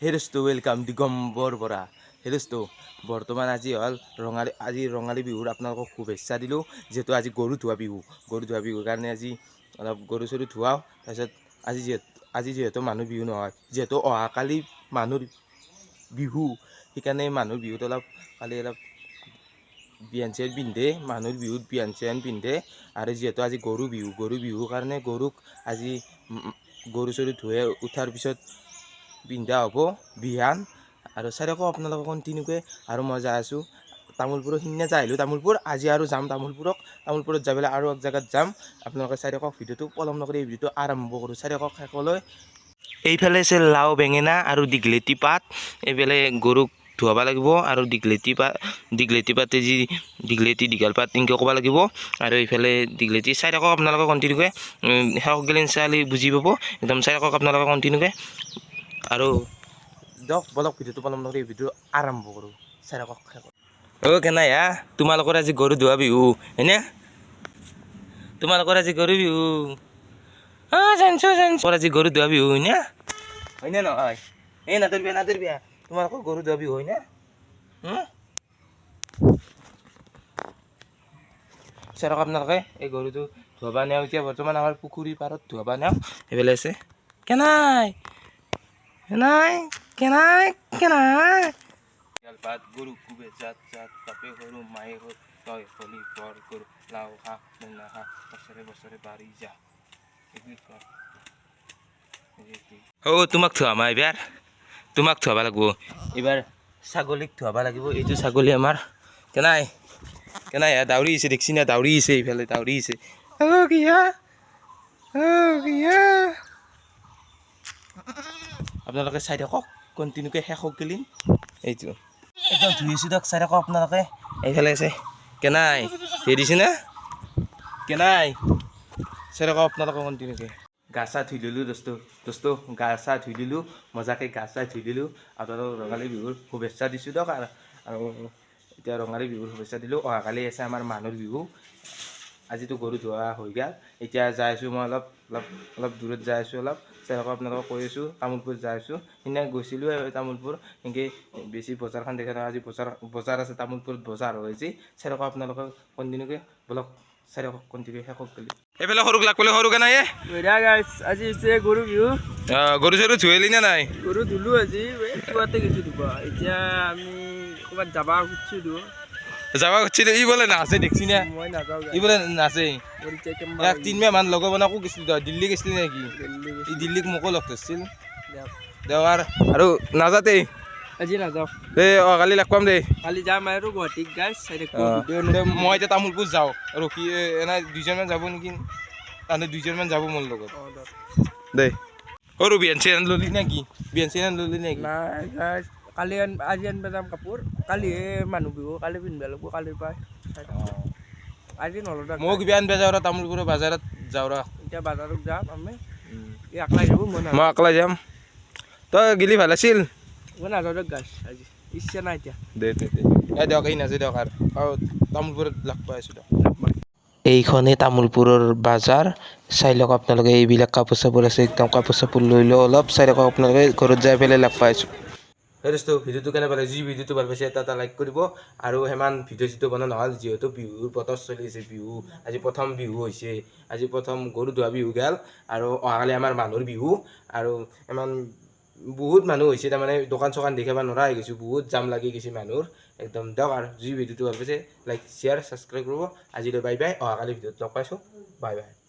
হেৰস্তো welcome Digambar Bora হেৰস্তো বৰ্তমান আজি হ'ল ৰঙালী বিহুৰ আপোনালোকক শুভেচ্ছা দিলোঁ যিহেতু আজি গৰু ধোৱা বিহুৰ কাৰণে আজি অলপ গৰু চৰু ধোৱাওঁ তাৰপিছত আজি যিহেতু মানুহ বিহু নহয় যিহেতু অহাকালি মানুহৰ বিহু সেইকাৰণে মানুহৰ বিহুত কালি অলপ বিয়ান চিয়ান পিন্ধে মানুহৰ বিহুত বিয়ান চিয়ান পিন্ধে আৰু যিহেতু আজি গৰু বিহুৰ কাৰণে গৰুক আজি গৰু চৰু ধুই উঠাৰ পিছত পিন্ধা হ'ব বিহান আৰু চাইডকো আপোনালোকক কণ্টিনিউকৈ আৰু মই যাই আছোঁ তামোলপুৰৰ সিদিনা যাই আহিলোঁ তামোলপুৰ আজি আৰু যাম তামোলপুৰত যাই পেলাই আৰু এক জেগাত যাম আপোনালোকে চাইডকক ভিডিঅ'টো পলম নকৰি এই ভিডিঅ'টো আৰম্ভ কৰোঁ চাইডকক শেষলৈ এইফালে আছে লাও বেঙেনা আৰু দীঘলেতি পাত এইফালে গৰুক ধুৱাব লাগিব আৰু দীঘলেতি পাতে যি দীঘলেতি দীঘল পাত এনেকৈ ক'ব লাগিব আৰু এইফালে দীঘলেতি চাইডকক আপোনালোকে কণ্টিনিউকৈ শেষক গেলি চালি বুজি পাব একদম চাইডকক আপোনালোকে কণ্টিনিউকৈ আৰু দিয়ক বলক ভিডিঅ'টো পলম নকৰি ভিডিঅ' আৰম্ভ কৰোঁ চাইডকক কেনাই তোমালোকৰ আজি গৰু ধোৱা বিহু হয়নে তোমালোকৰ আজি গৰু বিহু জানিছোঁ আজি গৰু ধোৱা বিহু হয়নে নহয় এই নাদৰবিয়া তোমালোকৰ গৰু ধোৱা বিহু হয়নে চাইডক আপোনালোকে এই গৰুটো ধুৱাব নিওঁ এতিয়া বৰ্তমান আমাৰ পুখুৰীৰ পাৰত ধুৱাব নিওঁ সেইফালে আছে কেনাই পাত গৰু কুবে জাত বাপে সৰু মায়ে সৰু তই হলি বৰ গৰু লাও খা বেঙেনা খা বছৰে বছৰে বাঢ়ি যা তোমাক ধুৱাম এইবাৰ তোমাক ধুৱাব লাগিব এইবাৰ ছাগলীক ধুৱাব লাগিব এইটো ছাগলী আমাৰ কেনাই দাউৰি আহিছে দেখছি না দাউৰি আহিছে এইফালে দাউৰি আহিছে আপোনালোকে চাই থাকক কণ্টিনিউকৈ শেষক গেলি এইটো একদম ধুই আছোঁ দিয়ক চাই থাকক আপোনালোকে এইফালে আছে কেনাই ধুই দিছে না কেনাই চাই থাকক আপোনালোকে কণ্টিনিউকৈ গা চা ধুই দিলোঁ দোস্ত গা চা ধুই দিলোঁ মজাকৈ গা চা ধুই দিলোঁ আপোনালোকক ৰঙালী বিহুৰ শুভেচ্ছা দিছোঁ দিয়ক আৰু এতিয়া ৰঙালী বিহুৰ শুভেচ্ছা দিলোঁ অহাকালি আছে আমাৰ মানুহৰ বিহু আজিতো গৰু ধোৱা হৈ গ'ল এতিয়া যাই আছোঁ মই অলপ দূৰত যাই আছোঁ চাইডক আপোনালোকক কৈ আছোঁ তামোলপুৰ যাই আছোঁ সিদিনা গৈছিলোঁ তামোলপুৰ এনেকৈ বেছি বজাৰখন দেখা নাই আজি বজাৰ আছে তামোলপুৰত বজাৰ হৈছে চাইডক আপোনালোকক কণ্টিনিউকৈ বলক চাইডক কণ্টিনিউ শেষক গ'লে এইফালে সৰুক লাগ পালে সৰুকে নাই আজি হৈছে গৰু বিহু গৰু চৰু ধুৱালি নে নাই গৰু ধুলোঁ আজি পুৱাতে গৈছোঁ ধুবা এতিয়া আমি ক'ৰবাত যাব খুজিছিলোঁ ই বোলে নাচে দেখছি না মই নাযাওঁ ই বোলে নাচে এক 3 মাহ মান লগৰ বনাকো গৈছিল দিল্লী গৈছিলি নেকি ই দিল্লীক মোকো লগ ধৰিছিল দেওবাৰ আৰু নাযাতে আজি নাযাওঁ কালি লগ পাম দেই কালি যাম আৰু গুৱাহাটীত মই এতিয়া তামোলপুৰ যাওঁ ৰখি এনে 2জনমান যাব নেকি তাহাঁতে 2জনমান যাব মোৰ লগত দেই সৰু বিয়ান চিয়ান ললি নেকি নাই কালি আজি আনিব যাম কাপোৰ কালিহে মানুহ বিহু কালি পিন্ধিব লাগিব কালিৰ পৰা আজি নলওঁ মই কিবা আনিব যাওঁ তামোলপুৰৰ বজাৰত যাওঁ এতিয়া বজাৰত যাম আমি একলাই যাব মই একলাই যাম তই গেলি ভাল আছিল মই নাযাওঁ গাছ আজি ইচ্ছা নাই এতিয়া দিয়ক এই নাযায় দিয়ক আৰু তামোলপুৰত লগ পাই আছোঁ দিয়ক এইখনেই তামোলপুৰৰ বাজাৰ চাই লওক আপোনালোকে এইবিলাক কাপোৰ চাপোৰ আছে একদম কাপোৰ চাপোৰ লৈ লওঁ অলপ চাই লওক আপোনালোকে ঘৰত যাই পেলাই লগ পাইছোঁ ভিডিঅ'টো কেনে পালে যি ভিডিঅ'টো ভাল পাইছে এটা লাইক কৰিব আৰু সিমান ভিডিঅ' বনোৱা নহ'ল যিহেতু বিহুৰ বতৰ চলি আছে বিহু আজি প্ৰথম বিহু হৈছে আজি প্ৰথম গৰু ধোৱা বিহু গ'ল আৰু অহাকালি আমাৰ মানুহৰ বিহু আৰু ইমান বহুত মানুহ হৈছে তাৰমানে দোকান চোকান দেখাব নোৱাৰা হৈ গৈছোঁ বহুত জাম লাগি গৈছে মানুহৰ একদম দিয়ক আৰু যি ভিডিঅ'টো ভাল পাইছে লাইক শ্বেয়াৰ ছাবস্ক্ৰাইব কৰিব আজিলৈ বাই বাই অহাকালি ভিডিঅ'ত লগ পাইছোঁ বাই বাই